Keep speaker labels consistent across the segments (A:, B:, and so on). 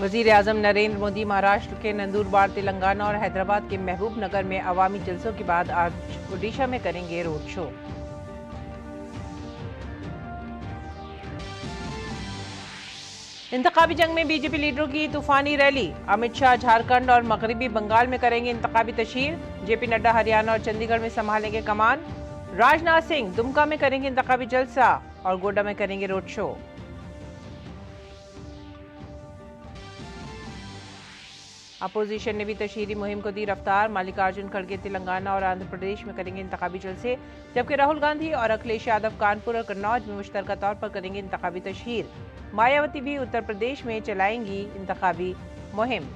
A: वजीर आजम नरेंद्र मोदी महाराष्ट्र के नंदुरबार, तेलंगाना और हैदराबाद के महबूब नगर में अवामी जलसों के बाद आज ओडिशा में करेंगे रोड शो। इंतखाबी जंग में बीजेपी लीडरों की तूफानी रैली। अमित शाह झारखंड और मगरबी बंगाल में करेंगे इंतखाबी तशहीर। जेपी नड्डा हरियाणा और चंडीगढ़ में संभालेंगे कमान। राजनाथ सिंह दुमका में करेंगे इंतखाबी जलसा और गोड्डा में करेंगे रोड शो। अपोजिशन ने भी तशहीरी मुहिम को दी रफ्तार। मल्लिकार्जुन खड़गे तेलंगाना और आंध्र प्रदेश में करेंगे इंतखाबी जलसे, जबकि राहुल गांधी और अखिलेश यादव कानपुर और कन्नौज में मुश्तरका तौर पर करेंगे इंतखाबी तशहीर। मायावती भी उत्तर प्रदेश में चलाएंगी इंतखाबी मुहिम।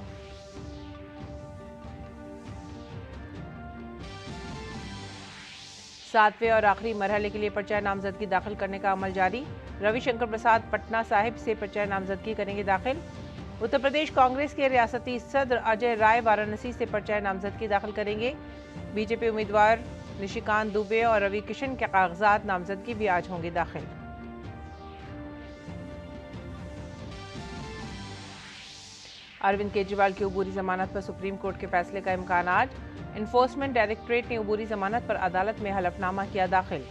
A: सातवें और आखिरी मरहले के लिए पर्चा नामजदगी दाखिल करने का अमल जारी। रविशंकर प्रसाद पटना साहिब से पर्चा नामजदगी करेंगे दाखिल। उत्तर प्रदेश कांग्रेस के रियासती सदर अजय राय वाराणसी से पर्चा नामजदगी दाखिल करेंगे। बीजेपी उम्मीदवार निशिकांत दुबे और रवि किशन के कागजात नामजदगी भी आज होंगे दाखिल। अरविंद केजरीवाल की अबूरी जमानत पर सुप्रीम कोर्ट के फैसले का इम्कान आज। एनफोर्समेंट डायरेक्टरेट ने अबूरी जमानत पर अदालत में हलफनामा किया दाखिल।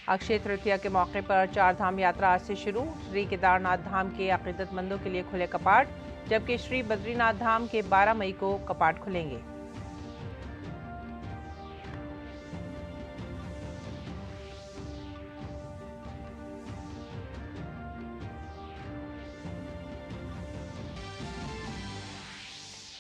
A: अक्षय तृतीया के मौके पर चार धाम यात्रा आज से शुरू। श्री केदारनाथ धाम के अकीदतमंदों के लिए खुले कपाट, जबकि श्री बद्रीनाथ धाम के 12 मई को कपाट खुलेंगे।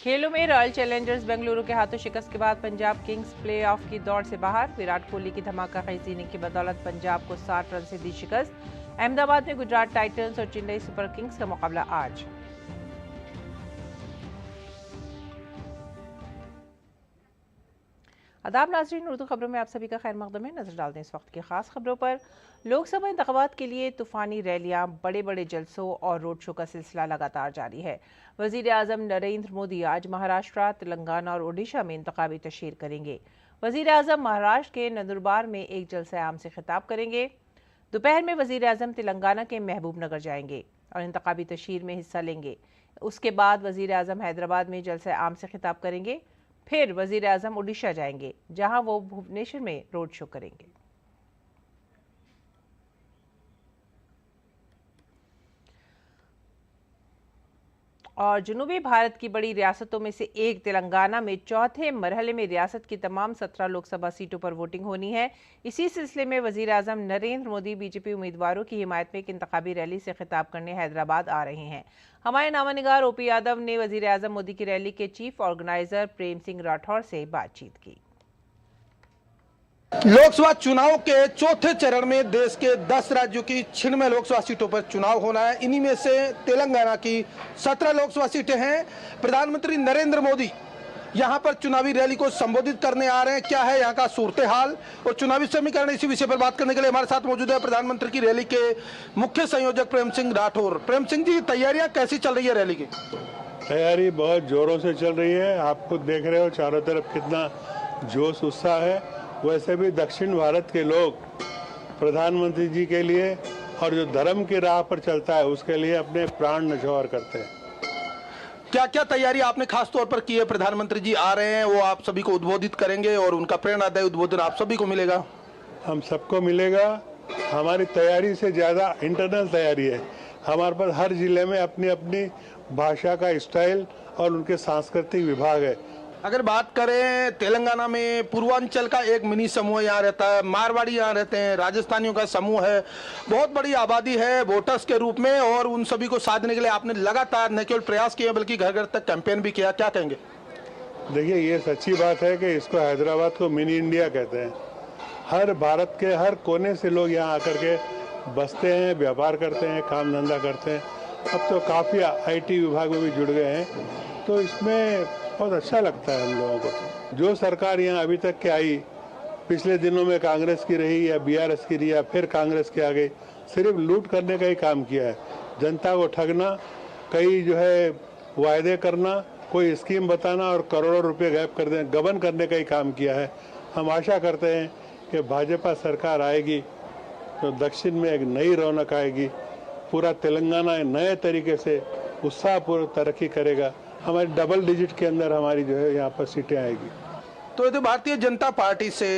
A: खेलों में रॉयल चैलेंजर्स बेंगलुरु के हाथों शिकस्त के बाद पंजाब किंग्स प्लेऑफ की दौड़ से बाहर। विराट कोहली की धमाकाखेज इनिंग की बदौलत पंजाब को 60 रन से दी शिकस्त। अहमदाबाद में गुजरात टाइटंस और चेन्नई सुपर किंग्स का मुकाबला आज। आदाब नाज़रीन, उर्दू खबरों में आप सभी का खैर मकदम है। नजर डालते हैं इस वक्त की खास खबरों पर। लोकसभा इंतखाबात के लिए तूफानी रैलियां, बड़े बड़े जलसों और रोड शो का सिलसिला लगातार जारी है। वजीर आजम नरेंद्र मोदी आज महाराष्ट्र, तेलंगाना और ओडिशा में इंतखाबी तशहीर करेंगे। वजीर आजम महाराष्ट्र के नंदुरबार में एक जलसा आम से खिताब करेंगे। दोपहर में वजीर आजम तेलंगाना के महबूब नगर जाएंगे और इंतखाबी तशहीर में हिस्सा लेंगे। उसके बाद वजीर आजम हैदराबाद में जलसा आम से खिताब करेंगे। फिर वजीर आजम ओडिशा जाएंगे, जहां वो भुवनेश्वर में रोड शो करेंगे। और जनूबी भारत की बड़ी रियासतों में से एक तेलंगाना में चौथे मरहले में रियासत की तमाम 17 लोकसभा सीटों पर वोटिंग होनी है। इसी सिलसिले में वजीर आजम नरेंद्र मोदी बीजेपी उम्मीदवारों की हिमायत में एक इंतखाबी रैली से खिताब करने हैदराबाद आ रहे हैं। हमारे नामानिगार ओपी यादव ने वजीर आजम मोदी की रैली के चीफ ऑर्गेनाइजर प्रेम सिंह राठौर से बातचीत की।
B: लोकसभा चुनाव के चौथे चरण में देश के 10 राज्यों की 96 लोकसभा सीटों पर चुनाव होना है। इन्हीं में से तेलंगाना की 17 लोकसभा सीटें हैं। प्रधानमंत्री नरेंद्र मोदी यहां पर चुनावी रैली को संबोधित करने आ रहे हैं। क्या है यहां का सूरत हाल और चुनावी समीकरण, इसी विषय पर बात करने के लिए हमारे साथ मौजूद है प्रधानमंत्री की रैली के मुख्य संयोजक प्रेम सिंह राठौर। प्रेम सिंह जी, तैयारियां कैसी चल रही है रैली की?
C: तैयारी बहुत जोरों से चल रही है। आप खुद देख रहे हो चारों तरफ कितना जोश उत्साह है। वैसे भी दक्षिण भारत के लोग प्रधानमंत्री जी के लिए और जो धर्म की राह पर चलता है उसके लिए अपने प्राण न्यौछावर करते हैं।
B: क्या क्या तैयारी आपने खास तौर पर की है? प्रधानमंत्री जी आ रहे हैं, वो आप सभी को उद्बोधित करेंगे और उनका प्रेरणादायी उद्बोधन आप सभी को मिलेगा।
C: हम सबको मिलेगा। हमारी तैयारी से ज़्यादा इंटरनल तैयारी है। हमारे पास हर जिले में अपनी अपनी भाषा का स्टाइल और उनके सांस्कृतिक विभाग है।
B: अगर बात करें तेलंगाना में पूर्वांचल का एक मिनी समूह यहाँ रहता है, मारवाड़ी यहाँ रहते हैं, राजस्थानियों का समूह है, बहुत बड़ी आबादी है वोटर्स के रूप में, और उन सभी को साधने के लिए आपने लगातार न केवल प्रयास किए बल्कि घर घर तक कैंपेन भी किया। क्या कहेंगे?
C: देखिए, ये सच्ची बात है कि इसको हैदराबाद को मिनी इंडिया कहते हैं। हर भारत के हर कोने से लोग यहाँ आकर के बसते हैं, व्यापार करते हैं, काम धंधा करते हैं। अब तो काफ़ी IT विभाग में भी जुड़ गए हैं, तो इसमें बहुत अच्छा लगता है हम लोगों को। जो सरकार यहाँ अभी तक के आई, पिछले दिनों में कांग्रेस की रही या BRS की रही या फिर कांग्रेस की आ गई, सिर्फ लूट करने का ही काम किया है। जनता को ठगना, कई जो है वायदे करना, कोई स्कीम बताना और करोड़ों रुपए गायब कर देना, गबन करने का ही काम किया है। हम आशा करते हैं कि भाजपा सरकार आएगी तो दक्षिण में एक नई रौनक आएगी। पूरा तेलंगाना नए तरीके से उत्साहपूर्वक तरक्की करेगा। हमारी डबल डिजिट के अंदर हमारी जो है यहाँ पर सीटें आएगी।
B: तो ये तो भारतीय जनता पार्टी से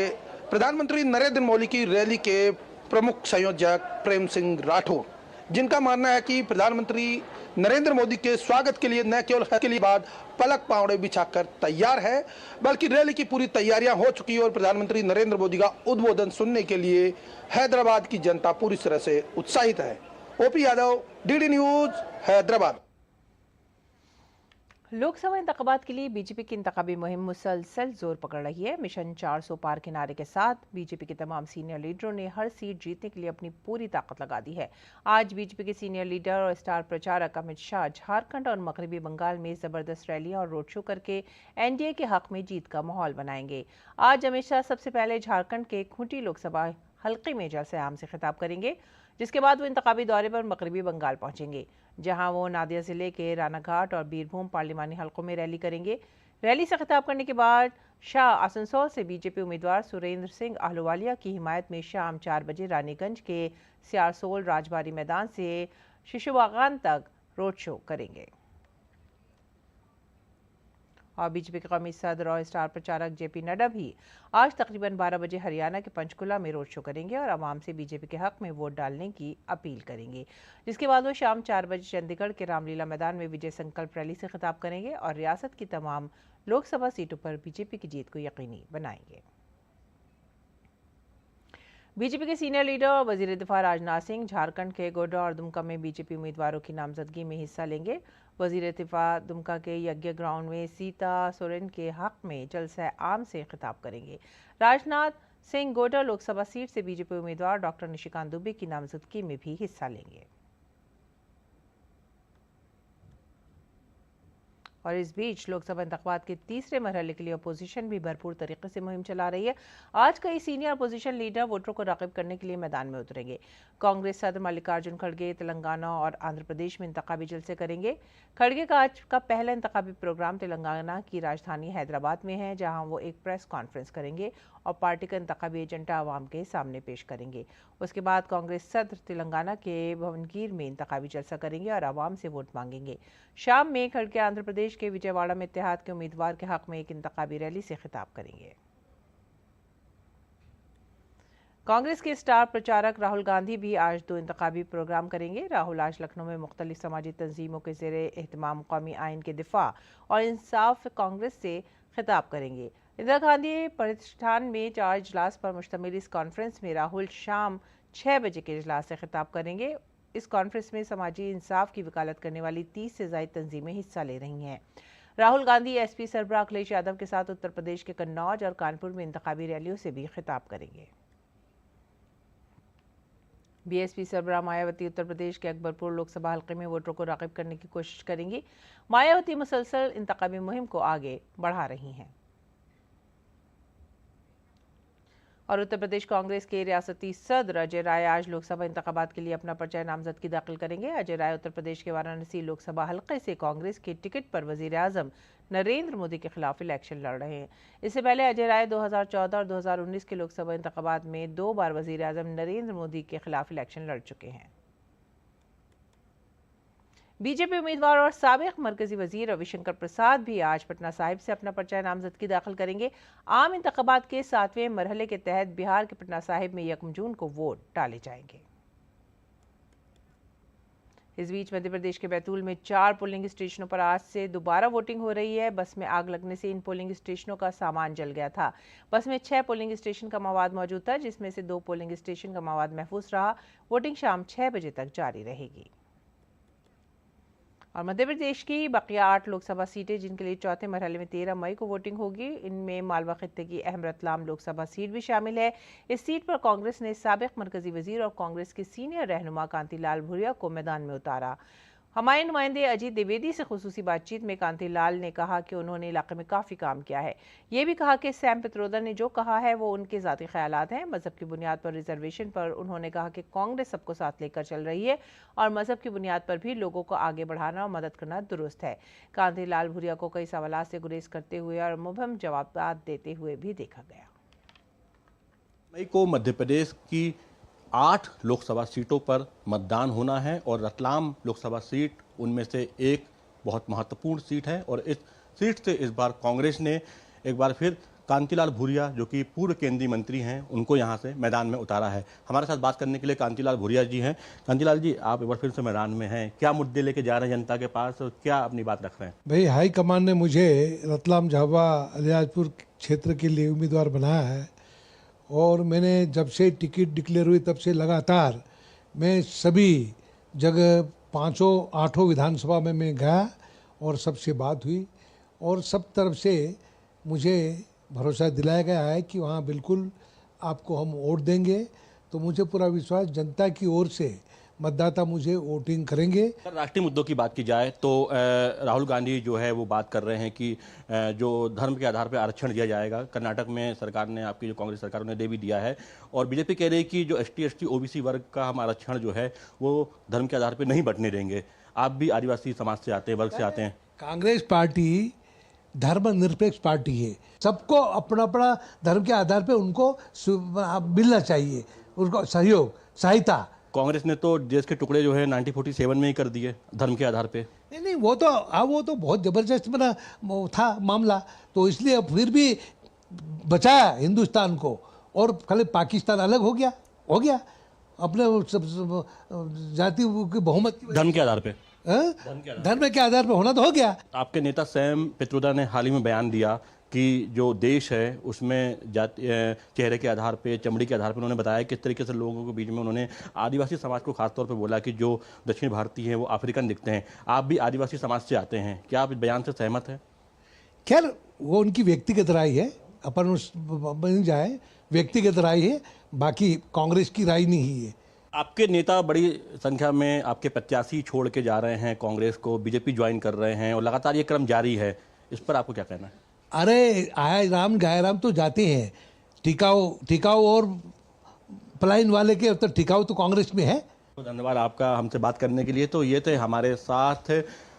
B: प्रधानमंत्री नरेंद्र मोदी की रैली के प्रमुख संयोजक प्रेम सिंह राठौर, जिनका मानना है कि प्रधानमंत्री नरेंद्र मोदी के स्वागत के लिए न केवल के लिए बाद पलक पावड़े बिछाकर तैयार है, बल्कि रैली की पूरी तैयारियां हो चुकी है और प्रधानमंत्री नरेंद्र मोदी का उद्बोधन सुनने के लिए हैदराबाद की जनता पूरी तरह से उत्साहित है। O P Yadav, DD news, Hyderabad.
A: Lok Sabha इंतखाबात के लिए बीजेपी की इंतखाबी मुहिम मुसलसल जोर पकड़ रही है। मिशन 400 पार के नारे के साथ बीजेपी के तमाम सीनियर लीडरों ने हर सीट जीतने के लिए अपनी पूरी ताकत लगा दी है। आज बीजेपी के सीनियर लीडर और स्टार प्रचारक अमित शाह झारखंड और मगरबी बंगाल में जबरदस्त रैलियां और रोड शो करके एनडीए के हक में जीत का माहौल बनाएंगे। आज अमित शाह सबसे पहले झारखंड के खूंटी लोकसभा हल्के में जलसे आम से खिताब करेंगे, जिसके बाद वो इंतखाबी दौरे पर मगरबी बंगाल पहुंचेंगे, जहां वो नादिया जिले के रानाघाट और बीरभूम पार्लिमानी हलकों में रैली करेंगे। रैली से खिताब करने के बाद शाह आसनसोल से बीजेपी उम्मीदवार सुरेंद्र सिंह आहलूवालिया की हिमायत में शाम 4 बजे रानीगंज के सियारसोल राजबारी मैदान से शिशुबागान तक रोड शो करेंगे। और बीजेपी के कौमी सदर और स्टार प्रचारक जेपी नड्डा भी आज तकरीबन 12 बजे हरियाणा के पंचकुला में रोड शो करेंगे और आवाम से बीजेपी के हक में वोट डालने की अपील करेंगे, जिसके बाद वो शाम 4 बजे चंडीगढ़ के रामलीला मैदान में विजय संकल्प रैली से खिताब करेंगे और रियासत की तमाम लोकसभा सीटों पर बीजेपी की जीत को यकीनी बनाएंगे। बीजेपी के सीनियर लीडर और वजीर दिफा राजनाथ सिंह झारखंड के गोड्डा और दुमका में बीजेपी उम्मीदवारों की नामजदगी में हिस्सा लेंगे। वजीर दिफा दुमका के यज्ञ ग्राउंड में सीता सोरेन के हक में जलसा आम से खिताब करेंगे। राजनाथ सिंह गोड्डा लोकसभा सीट से बीजेपी उम्मीदवार डॉक्टर निशिकांत दुबे की नामजदगी में भी हिस्सा लेंगे। और इस बीच लोकसभा इंतखाबात के तीसरे मरहले के लिए अपोजिशन भी भरपूर तरीके से मुहिम चला रही है। आज कई सीनियर अपोजिशन लीडर वोटरों को राग़िब करने के लिए मैदान में उतरेंगे। कांग्रेस सदर मल्लिकार्जुन खड़गे तेलंगाना और आंध्र प्रदेश में इंतखाबी जलसे करेंगे। खड़गे का आज का पहला इंतखाबी प्रोग्राम तेलंगाना की राजधानी हैदराबाद में है, जहां वो एक प्रेस कॉन्फ्रेंस करेंगे और पार्टी का इंतखाबी एजेंडा आवाम के सामने पेश करेंगे। उसके बाद कांग्रेस सदर तेलंगाना के भवनगीर में इंतखाबी जलसा करेंगे और आवाम से वोट मांगेंगे। शाम में खड़गे आंध्र प्रदेश के विजयवाड़ा में इत्तेहाद के उम्मीदवार के हक में एक इंतखाबी रैली से खिताब करेंगे। कांग्रेस के स्टार प्रचारक राहुल गांधी भी आज 2 इंतखाबी प्रोग्राम करेंगे। राहुल आज लखनऊ में मुख्तलिफ समाजी तंजीमों के ज़ेरे एहतमाम कौमी आइन के दिफा और इंसाफ कांग्रेस से खिताब करेंगे। इंदिरा गांधी प्रतिष्ठान में 4 इजलास पर मुश्तमिल इस कॉन्फ्रेंस में राहुल शाम 6 बजे के इजलास से खिताब करेंगे। इस कॉन्फ्रेंस में समाजी इंसाफ की वकालत करने वाली 30 से ज़ायद तंजीमें हिस्सा ले रही हैं। राहुल गांधी एसपी सरबराह अखिलेश यादव के साथ उत्तर प्रदेश के कन्नौज और कानपुर में इंतखाबी रैलियों से भी खिताब करेंगे। बीएसपी सरबराह मायावती उत्तर प्रदेश के अकबरपुर लोकसभा हल्के में वोटरों को राग़िब करने की कोशिश करेंगी। मायावती मुसलसल इंतखाबी मुहिम को आगे बढ़ा रही हैं। और उत्तर प्रदेश कांग्रेस के रियासती सदर अजय राय आज लोकसभा इंतखाबात के लिए अपना पर्चा नामजदगी दाखिल करेंगे। अजय राय उत्तर प्रदेश के वाराणसी लोकसभा हल्के से कांग्रेस के टिकट पर वजीर आजम नरेंद्र मोदी के खिलाफ इलेक्शन लड़ रहे हैं। इससे पहले अजय राय 2014 और 2019 के लोकसभा इंतखाबात में 2 बार वजीर आजम नरेंद्र मोदी के खिलाफ इलेक्शन लड़ चुके हैं। बीजेपी उम्मीदवार और साबिक मरकजी वजीर रविशंकर प्रसाद भी आज पटना साहिब से अपना पर्चा नामजदगी दाखिल करेंगे। आम इंतखाबात के 7वें मरहले के तहत बिहार के पटना साहिब में 1 जून को वोट डाले जाएंगे। इस बीच मध्य प्रदेश के बैतूल में 4 पोलिंग स्टेशनों पर आज से दोबारा वोटिंग हो रही है। बस में आग लगने से इन पोलिंग स्टेशनों का सामान जल गया था। बस में 6 पोलिंग स्टेशन का मवाद मौजूद था, जिसमें से 2 पोलिंग स्टेशन का मवाद महफूज रहा। वोटिंग शाम 6 बजे तक जारी रहेगी। और मध्य प्रदेश की बकिया 8 लोकसभा सीटें, जिनके लिए चौथे मरहले में 13 मई को वोटिंग होगी, इनमें मालवा खित्ते की अहम रतलाम लोकसभा सीट भी शामिल है। इस सीट पर कांग्रेस ने साबिक मरकजी वजीर और कांग्रेस के सीनियर रहनुमा कांतिलाल भूरिया को मैदान में उतारा। हमारे नुमाइंदे अजीत द्विवेदी से खुसूसी बातचीत में कांतिलाल ने कहा कि उन्होंने इलाके में काफ़ी काम किया है। ये भी कहा कि सैम पित्रोदा ने जो कहा है वो उनके ज़ाती ख्यालात हैं। मजहब की बुनियाद पर रिजर्वेशन पर उन्होंने कहा कि कांग्रेस सबको साथ लेकर चल रही है और मजहब की बुनियाद पर भी लोगों को आगे बढ़ाना और मदद करना दुरुस्त है। कांतिलाल भूरिया को कई सवालात से गुरेज करते हुए और मुबहम जवाब देते हुए भी देखा गया।
D: मई को मध्य प्रदेश की 8 लोकसभा सीटों पर मतदान होना है और रतलाम लोकसभा सीट उनमें से एक बहुत महत्वपूर्ण सीट है और इस सीट से इस बार कांग्रेस ने एक बार फिर कांतिलाल भूरिया, जो कि पूर्व केंद्रीय मंत्री हैं, उनको यहां से मैदान में उतारा है। हमारे साथ बात करने के लिए कांतिलाल भूरिया जी हैं। कांतिलाल जी, आप एक बार फिर से मैदान में हैं, क्या मुद्दे लेके जा रहे हैं जनता के पास और क्या अपनी बात रख रहे हैं?
E: भाई, हाईकमान ने मुझे रतलाम झाबुआ अलियाजपुर क्षेत्र के लिए उम्मीदवार बनाया है और मैंने जब से टिकट डिक्लेयर हुई तब से लगातार मैं सभी जगह 5-8 विधानसभा में मैं गया और सबसे बात हुई और सब तरफ से मुझे भरोसा दिलाया गया है कि वहाँ बिल्कुल आपको हम वोट देंगे। तो मुझे पूरा विश्वास जनता की ओर से मतदाता मुझे वोटिंग करेंगे।
D: राष्ट्रीय मुद्दों की बात की जाए तो राहुल गांधी जो है वो बात कर रहे हैं कि जो धर्म के आधार पर आरक्षण दिया जाएगा। कर्नाटक में सरकार ने, आपकी जो कांग्रेस सरकार ने दे भी दिया है और बीजेपी कह रही है कि जो ST ST OBC वर्ग का हम आरक्षण जो है वो धर्म के आधार पर नहीं बंटने देंगे। आप भी आदिवासी समाज से आते हैं, वर्ग से आते हैं।
E: कांग्रेस पार्टी धर्मनिरपेक्ष पार्टी है, सबको अपना अपना धर्म के आधार पे उनको मिलना चाहिए, उनको सहयोग सहायता।
D: कांग्रेस ने तो देश के टुकड़े जो है 1947 में ही कर दिए धर्म के आधार पे।
E: नहीं, वो तो बहुत जबरदस्त बना था मामला, तो इसलिए अब फिर भी बचाया हिंदुस्तान को और खाली पाकिस्तान अलग हो गया अपने सब जाति की बहुमत
D: धर्म के आधार पे,
E: धर्म के आधार पर होना तो हो गया।
D: आपके नेता सैम पित्रोदा ने हाल ही में बयान दिया कि जो देश है उसमें जाति, चेहरे के आधार पे, चमड़ी के आधार पे उन्होंने बताया किस तरीके से लोगों के बीच में उन्होंने आदिवासी समाज को खासतौर पे बोला कि जो दक्षिण भारतीय हैं वो अफ्रीकन दिखते हैं। आप भी आदिवासी समाज से आते हैं, क्या आप इस बयान से सहमत हैं?
E: खैर, वो उनकी व्यक्तिगत राय है, अपन उस बन जाए, व्यक्तिगत राय है, बाकी कांग्रेस की राय नहीं है।
D: आपके नेता बड़ी संख्या में आपके प्रत्याशी छोड़ के जा रहे हैं कांग्रेस को, बीजेपी ज्वाइन कर रहे हैं और लगातार ये क्रम जारी है, इस पर आपको क्या कहना है?
E: अरे आया राम गया राम तो जाते हैं, टिकाऊ और पलायन वाले के तो टिकाऊ तो कांग्रेस में है।
D: तो धन्यवाद आपका हमसे बात करने के लिए। तो ये थे हमारे साथ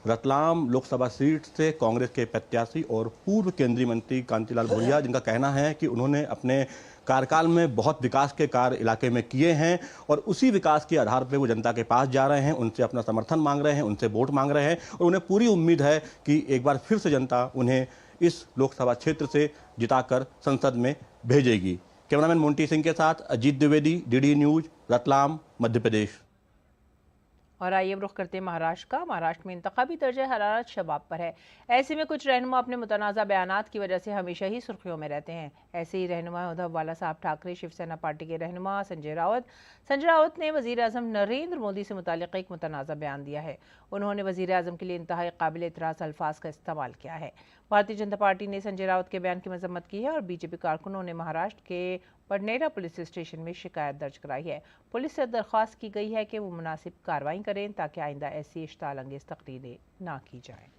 D: रतलाम लोकसभा सीट से कांग्रेस के प्रत्याशी और पूर्व केंद्रीय मंत्री कांतिलाल भूरिया, जिनका कहना है कि उन्होंने अपने कार्यकाल में बहुत विकास के कार्य इलाके में किए हैं और उसी विकास के आधार पर वो जनता के पास जा रहे हैं, उनसे अपना समर्थन मांग रहे हैं, उनसे वोट मांग रहे हैं और उन्हें पूरी उम्मीद है कि एक बार फिर से जनता उन्हें इस लोकसभा क्षेत्र से जिताकर संसद में भेजेगी। कैमरामैन मोंटी सिंह के साथ अजीत द्विवेदी, DD न्यूज, रतलाम, मध्य प्रदेश।
A: और आइए रुख करते हैं महाराष्ट्र का। महाराष्ट्र में इंतखाबी दर्जा हरारत शबाब पर है। ऐसे में कुछ रहनुमा अपने मुतनाज़ा बयानात की वजह से हमेशा ही सुर्खियों में रहते हैं। ऐसे ही रहनुमा उद्धव बाला साहब ठाकरे, शिवसेना पार्टी के रहनुमा संजय रावत ने वज़ीर आज़म नरेंद्र मोदी से मुतालिक एक मुतनाज़ा बयान दिया है। उन्होंने वज़ीर आज़म के लिए इंतहाई काबिल एतराज़ अल्फाज का इस्तेमाल किया है। भारतीय जनता पार्टी ने संजय रावत के बयान की मजम्मत की है और बीजेपी कारकुनों ने महाराष्ट्र के पडनेरा पुलिस स्टेशन में शिकायत दर्ज कराई है। पुलिस से दरख्वास्त की गई है कि वो मुनासिब कार्रवाई करें ताकि आइंदा ऐसी इश्ताल अंगेज तकरीरें ना की जाएं।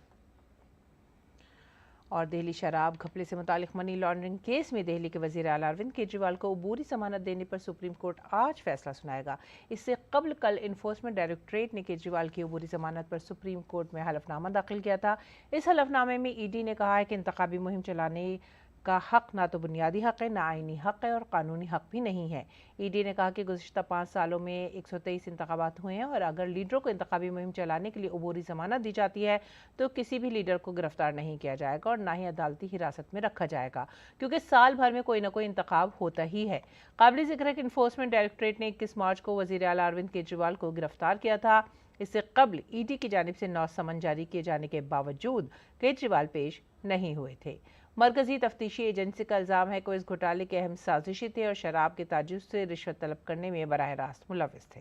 A: और दिल्ली शराब घपले से मुतालिक मनी लॉन्ड्रिंग केस में दिल्ली के वज़ीर आला अरविंद केजरीवाल को अबूरी जमानत देने पर सुप्रीम कोर्ट आज फैसला सुनाएगा। इससे कबल कल इन्फोर्समेंट डायरेक्टरेट ने केजरीवाल की अबूरी जमानत पर सुप्रीम कोर्ट में हलफनामा दाखिल किया था। इस हलफनामे में ED ने कहा है कि इंतखाबी मुहिम चलाने का हक ना तो बुनियादी हक है, ना आईनी हक है और कानूनी हक भी नहीं है। ED ने कहा कि गुज़िश्ता 5 सालों में 123 इंतखाबात हुए हैं और अगर लीडरों को इंतखाबी मुहिम चलाने के लिए अबूरी जमानत दी जाती है तो किसी भी लीडर को गिरफ्तार नहीं किया जाएगा और ना ही अदालती हिरासत में रखा जाएगा, क्योंकि साल भर में कोई ना कोई इंतखाब होता ही है। काबिल जिक्र है कि इन्फोर्समेंट डायरेक्टरेट ने 21 मार्च को वज़ीर आला अरविंद केजरीवाल को गिरफ्तार किया था। इससे कबल ED की जानिब से 9 समन जारी किए जाने के बावजूद केजरीवाल पेश नहीं हुए थे। मरकजी तफ्तीशी एजेंसी का इल्ज़ाम है कि इस घोटाले के अहम साजिशी थे और शराब के ताजुज़ से रिश्वत तलब करने में बराह रास्त मुलव्विस थे।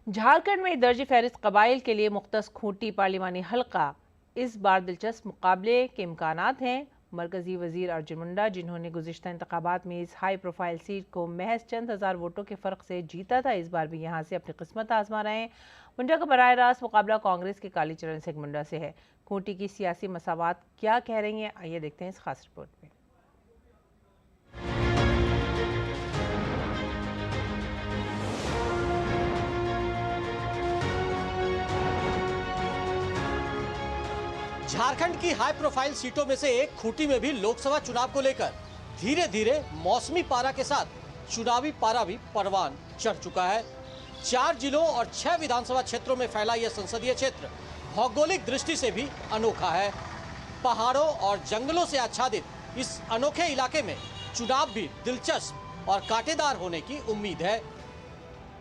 A: झारखंड में दर्ज फहरिस्त कबाइल के लिए मुख्तस खूंटी पार्लिमानी हल्का इस बार दिलचस्प मुकाबले के इम्कानात हैं। मरकजी वजीर अर्जुन मुंडा, जिन्होंने गुज़िश्ता इंतखाबात में इस हाई प्रोफाइल सीट को महज चंद हज़ार वोटों के फ़र्क से जीता था, इस बार भी यहाँ से अपनी किस्मत आजमा रहे हैं। मुंडा का बराह रास्त मुकाबला कांग्रेस के कालीचरण सिंह मुंडा से है। खूंटी की सियासी मसावात क्या कह रही हैं, आइए देखते हैं इस खास रिपोर्ट में।
F: झारखंड की हाई प्रोफाइल सीटों में से एक खूंटी में भी लोकसभा चुनाव को लेकर धीरे धीरे मौसमी पारा के साथ चुनावी पारा भी परवान चढ़ चुका है। 4 जिलों और 6 विधानसभा क्षेत्रों में फैला यह संसदीय क्षेत्र भौगोलिक दृष्टि से भी अनोखा है। पहाड़ों और जंगलों से आच्छादित इस अनोखे इलाके में चुनाव भी दिलचस्प और कांटेदार होने की उम्मीद है।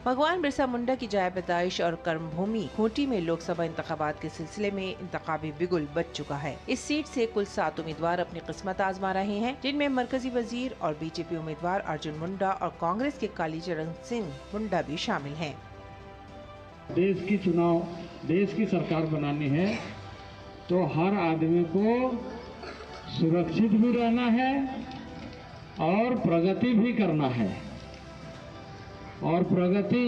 A: भगवान बिरसा मुंडा की जाय पैदाइश और कर्मभूमि खूंटी में लोकसभा इंतखाबात के सिलसिले में इंतखाबी बिगुल बज चुका है। इस सीट से कुल 7 उम्मीदवार अपनी किस्मत आजमा रहे हैं, जिनमें मरकजी वजीर और बीजेपी उम्मीदवार अर्जुन मुंडा और कांग्रेस के कालीचरण सिंह मुंडा भी शामिल हैं।
G: देश की सरकार बनानी है तो हर आदमी को सुरक्षित भी रहना है और प्रगति भी करना है, और प्रगति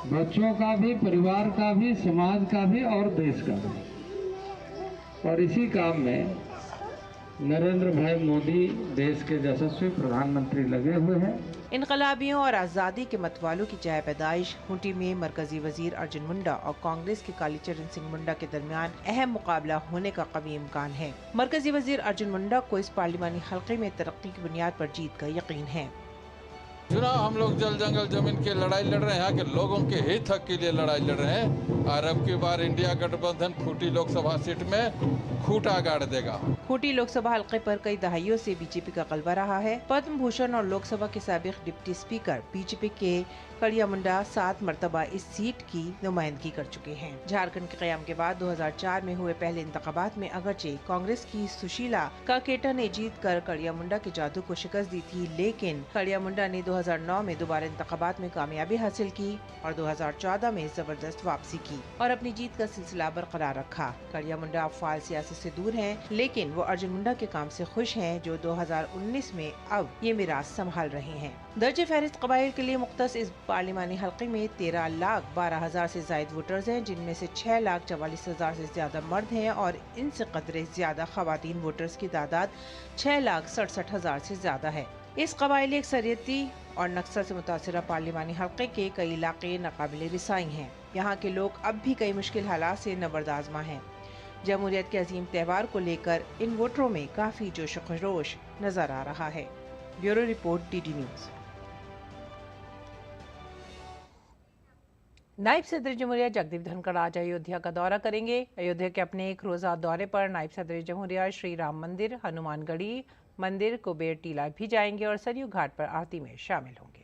G: बच्चों का भी, परिवार का भी, समाज का भी और देश का भी। और इसी काम में नरेंद्र भाई मोदी देश के यशस्वी प्रधानमंत्री लगे हुए हैं।
A: इनकलाबियों और आज़ादी के मतवालों की जाय पैदाइश खूंटी में मरकजी वजीर अर्जुन मुंडा और कांग्रेस के कालीचरण सिंह मुंडा के दरमियान अहम मुकाबला होने का कवी इम्कान है। मरकजी वजीर अर्जुन मुंडा को इस पार्लिमानी हल्के में तरक्की की बुनियाद पर जीत का यकीन है।
H: चुनाव हम लोग जल जंगल जमीन की लड़ाई लड़ रहे हैं, यहाँ के लोगों के हित हक के लिए लड़ाई लड़ रहे हैं। और अब की बार इंडिया गठबंधन खूंटी लोकसभा सीट में खूंटा गाड़ देगा।
A: खूंटी लोकसभा हल्के पर कई दहाइयों से बीजेपी का गलबा रहा है। पद्म भूषण और लोकसभा के साबिक डिप्टी स्पीकर बीजेपी के कड़िया मुंडा 7 मरतबा इस सीट की नुमाइंदगी कर चुके हैं। झारखंड के क़याम के बाद 2004 में हुए पहले इंतखाबात में अगरचे कांग्रेस की सुशीला काकेटा ने जीत कर कड़िया मुंडा के जादू को शिकस्त दी थी, लेकिन कड़िया मुंडा ने 2009 में दोबारा इंतखाबात में कामयाबी हासिल की और 2014 में जबरदस्त वापसी की और अपनी जीत का सिलसिला बरकरार रखा। कड़िया मुंडा अब फाल सियासत से दूर हैं, लेकिन वो अर्जुन मुंडा के काम से खुश हैं, जो 2019 में अब ये मिराज संभाल रहे हैं। दर्जे फहरिस्त कबाइल के लिए मुख्तस इस पार्लिमानी हल्के में 13,12,000 से जायद वोटर्स हैं, जिनमें से 6,44,000 से ज्यादा मर्द हैं और इनसे कदरे ज्यादा खवातीन वोटर्स की तादाद 6,67,000 से ज्यादा है। इस कबाइली अक्सरियती और नक्सल से मुतासिरा पार्लिमानी हल्के के कई इलाके नाकाबिले रिसाई हैं। यहाँ के लोग अब भी कई मुश्किल हालात से नबर्दाजमा हैं। जमहूरियत के अजीम त्यौहार को लेकर इन वोटरों में काफी जोश खरोश नजर आ रहा है। Bureau report, DD news. नायब सदर जमहूरिया जगदीप धनखड़ आज अयोध्या का दौरा करेंगे। अयोध्या के अपने एक रोज़ा दौरे पर नायब सदर जमहूरिया श्री राम मंदिर, हनुमानगढ़ी मंदिर, कुबेर टीला भी जाएंगे और सरयू घाट पर आरती में शामिल होंगे।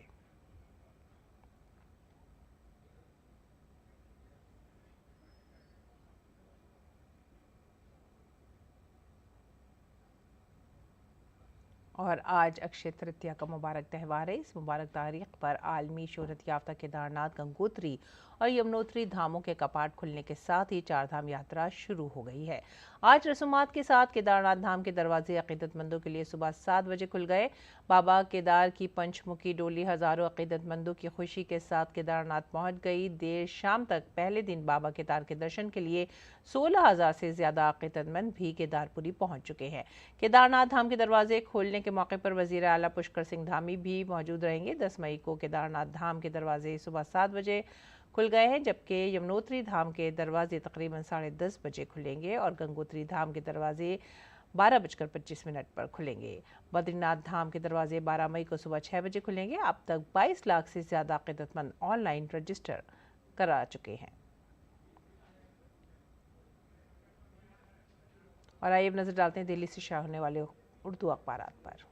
A: और आज अक्षय तृतीया का मुबारक त्यौहार है। इस मुबारक तारीख पर आलमी शोहरत याफ्ता केदारनाथ, गंगोत्री और यमुनोत्री धामों के कपाट खुलने के साथ ही 4 धाम यात्रा शुरू हो गई है। आज रसूमात के साथ केदारनाथ धाम के दरवाजे अकीदतमंदों के लिए सुबह 7 बजे खुल गए। बाबा केदार की पंचमुखी डोली हजारों अकीदतमंदों की खुशी के साथ केदारनाथ पहुंच गई। देर शाम तक पहले दिन बाबा केदार के दर्शन के लिए 16,000 से ज्यादा अकीदतमंद भी केदारपुरी पहुंच चुके हैं। केदारनाथ धाम के दरवाजे खोलने के मौके पर वजीर आला पुष्कर सिंह धामी भी मौजूद रहेंगे। 10 मई को केदारनाथ धाम के दरवाजे सुबह 7 बजे खुल गए हैं, जबकि यमुनोत्री धाम के दरवाजे तकरीबन 10:30 बजे खुलेंगे और गंगोत्री धाम के दरवाजे 12:25 पर खुलेंगे। बद्रीनाथ धाम के दरवाजे 12 मई को सुबह 6 बजे खुलेंगे। अब तक 22 लाख से ज्यादा अकीदतमंद ऑनलाइन रजिस्टर करा चुके हैं। और आइए नजर डालते हैं दिल्ली से शाया होने वाले उर्दू अखबारात पर।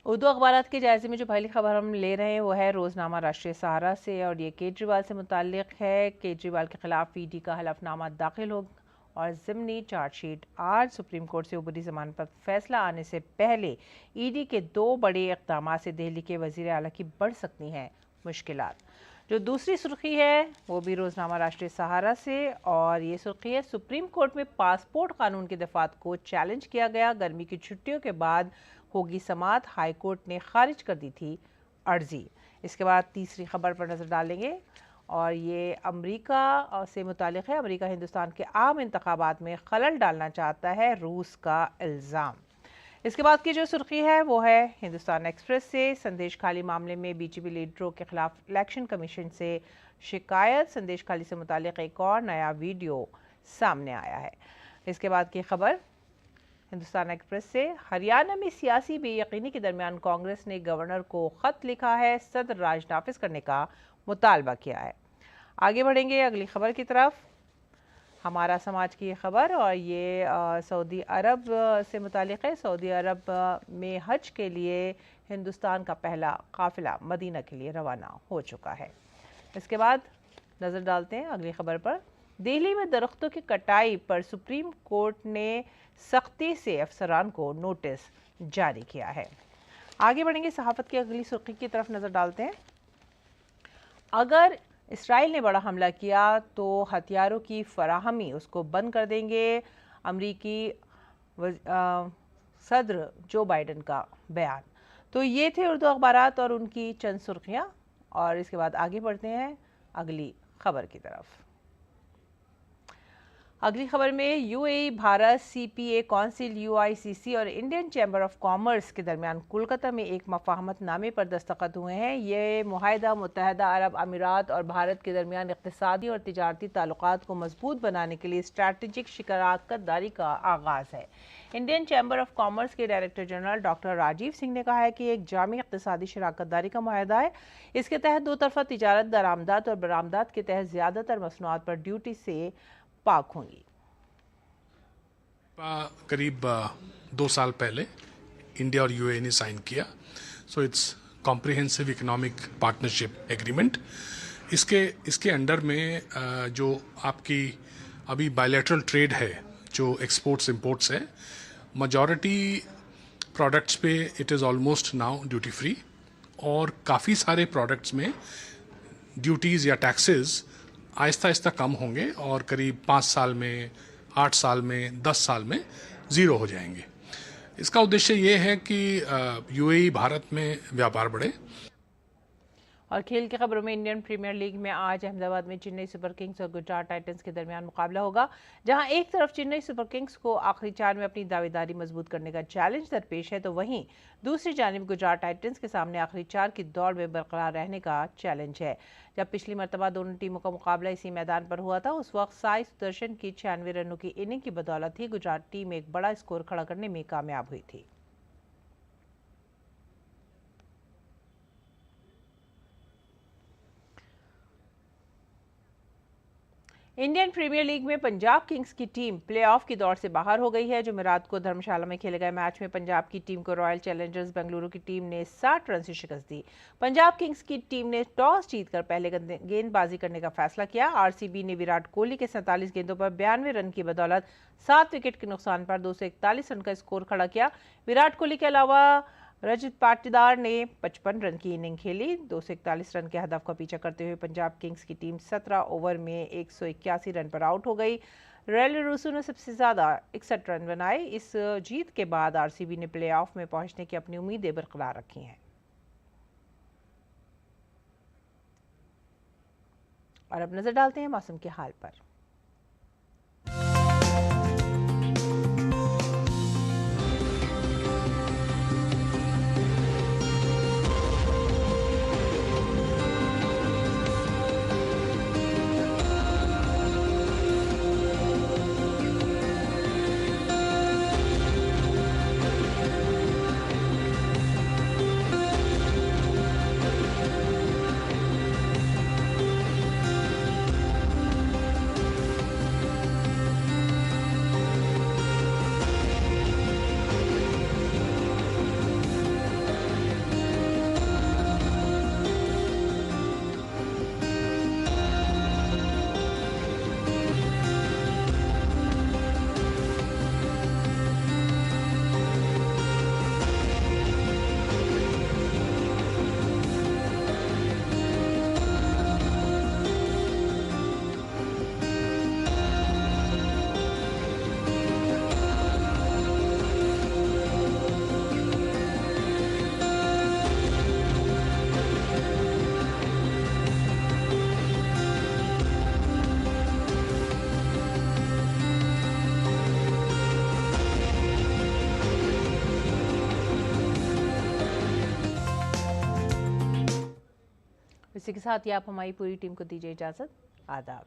A: उर्दू अखबारात के जायजे में जो पहली खबर हम ले रहे हैं वो है रोज़नामा राष्ट्रीय सहारा से और ये केजरीवाल से मुताल्लिक है। केजरीवाल के खिलाफ ईडी का हलफनामा दाखिल हो और ज़िमनी चार्जशीट। आज सुप्रीम कोर्ट से उबरी ज़मानत पर फैसला आने से पहले ईडी के 2 बड़े इक़दाम से दिल्ली के वज़ीर आला की बढ़ सकती हैं मुश्किलात। जो दूसरी सुर्खी है वो भी रोज़नामा राष्ट्रीय सहारा से और ये सुर्खी है, सुप्रीम कोर्ट में पासपोर्ट कानून के दफ़ात को चैलेंज किया गया। गर्मी की छुट्टियों के बाद होगी समाअत, हाई कोर्ट ने खारिज कर दी थी अर्जी। इसके बाद तीसरी खबर पर नज़र डालेंगे और ये अमेरिका से मुतालिक है। अमेरिका हिंदुस्तान के आम इंतखाबात में खलल डालना चाहता है, रूस का इल्ज़ाम। इसके बाद की जो सुर्खी है वो है हिंदुस्तान एक्सप्रेस से। संदेश खाली मामले में बीजेपी लीडरों के खिलाफ इलेक्शन कमीशन से शिकायत। संदेश खाली से मुतालिक एक और नया वीडियो सामने आया है। इसके बाद की खबर हिंदुस्तान एक्सप्रेस से। हरियाणा में सियासी बेयकीनी के दरमियान कांग्रेस ने गवर्नर को खत लिखा है, सदर राज नाफिज करने का मुतालबा किया है। आगे बढ़ेंगे अगली खबर की तरफ। हमारा समाज की खबर, और ये सऊदी अरब से मुतालिक है। सऊदी अरब में हज के लिए हिंदुस्तान का पहला काफिला मदीना के लिए रवाना हो चुका है। इसके बाद नज़र डालते हैं अगली खबर पर। दिल्ली में दरख्तों की कटाई पर सुप्रीम कोर्ट ने सख्ती से अफसरान को नोटिस जारी किया है। आगे बढ़ेंगे सहाफ़त की अगली सुर्खी की तरफ नज़र डालते हैं। अगर इसराइल ने बड़ा हमला किया तो हथियारों की फराहमी उसको बंद कर देंगे। अमरीकी सदर जो बाइडन का बयान। तो ये थे उर्दू अखबारात और उनकी चंद सुर्खियाँ। और इसके बाद आगे बढ़ते हैं अगली खबर की तरफ। अगली खबर में यूएई भारत सीपीए काउंसिल यूआईसीसी और इंडियन चैम्बर ऑफ कॉमर्स के दरमियान कोलकाता में एक मफाहमतनामे पर दस्तखत हुए हैं। ये मुआहदा मुत्तहदा अरब अमीरात और भारत के दरमियान इक़्तिसादी और तिजारती ताल्लुकात को मजबूत बनाने के लिए स्ट्रैटेजिक शराकत दारी का आगाज़ है। इंडियन चैम्बर ऑफ कॉमर्स के director general doctor Rajiv Singh ने कहा है कि एक जामी इक़्तिसादी शराकत दारी का मुआहदा है। इसके तहत दो तरफा तिजारत दरामदात और बरामदात के तहत ज़्यादातर मसनूआत पर ड्यूटी से पाक होंगी।
I: करीब 2 साल पहले इंडिया और यूएई ने साइन किया। So it's comprehensive economic partnership agreement. इसके अंडर में जो आपकी अभी बायलैटरल ट्रेड है, जो एक्सपोर्ट्स इंपोर्ट्स है, मेजॉरिटी प्रोडक्ट्स पे it is almost now duty free, और काफ़ी सारे प्रोडक्ट्स में ड्यूटीज़ या टैक्सेस आहिस्ता आहिस्ता कम होंगे और करीब 5 साल में, 8 साल में, 10 साल में ज़ीरो हो जाएंगे। इसका उद्देश्य ये है कि यूएई भारत में व्यापार बढ़े।
A: और खेल की खबरों में इंडियन प्रीमियर लीग में आज अहमदाबाद में चेन्नई सुपर किंग्स और गुजरात टाइटंस के दरमियान मुकाबला होगा, जहां एक तरफ चेन्नई सुपर किंग्स को आखिरी 4 में अपनी दावेदारी मजबूत करने का चैलेंज दरपेश है, तो वहीं दूसरी जानिब गुजरात टाइटंस के सामने आखिरी 4 की दौड़ में बरकरार रहने का चैलेंज है। जब पिछली मरतबा दोनों टीमों का मुकाबला इसी मैदान पर हुआ था, उस वक्त साई सुदर्शन की 96 रनों की इनिंग की बदौलत ही गुजरात टीम एक बड़ा स्कोर खड़ा करने में कामयाब हुई थी। इंडियन प्रीमियर लीग में पंजाब किंग्स की टीम प्लेऑफ की दौड़ से बाहर हो गई है। जुमेरात को धर्मशाला में खेले गए मैच में पंजाब की टीम को रॉयल चैलेंजर्स बेंगलुरु की टीम ने 60 रन से शिकस्त दी। पंजाब किंग्स की टीम ने टॉस जीतकर पहले गेंदबाजी करने का फैसला किया। आरसीबी ने विराट कोहली के 47 गेंदों पर 92 रन की बदौलत 7 विकेट के नुकसान पर 241 रन का स्कोर खड़ा किया। विराट कोहली के अलावा रजत पाटीदार ने 55 रन की इनिंग खेली। 241 रन के हदफ का पीछा करते हुए पंजाब किंग्स की टीम 17 ओवर में 181 रन पर आउट हो गई। रेले रूसू ने सबसे ज़्यादा 61 रन बनाए। इस जीत के बाद आरसीबी ने प्लेऑफ में पहुंचने की अपनी उम्मीदें बरकरार रखी हैं। और अब नजर डालते हैं मौसम के हाल पर। इसी के साथ ही आप हमारी पूरी टीम को दीजिए इजाजत। आदाब।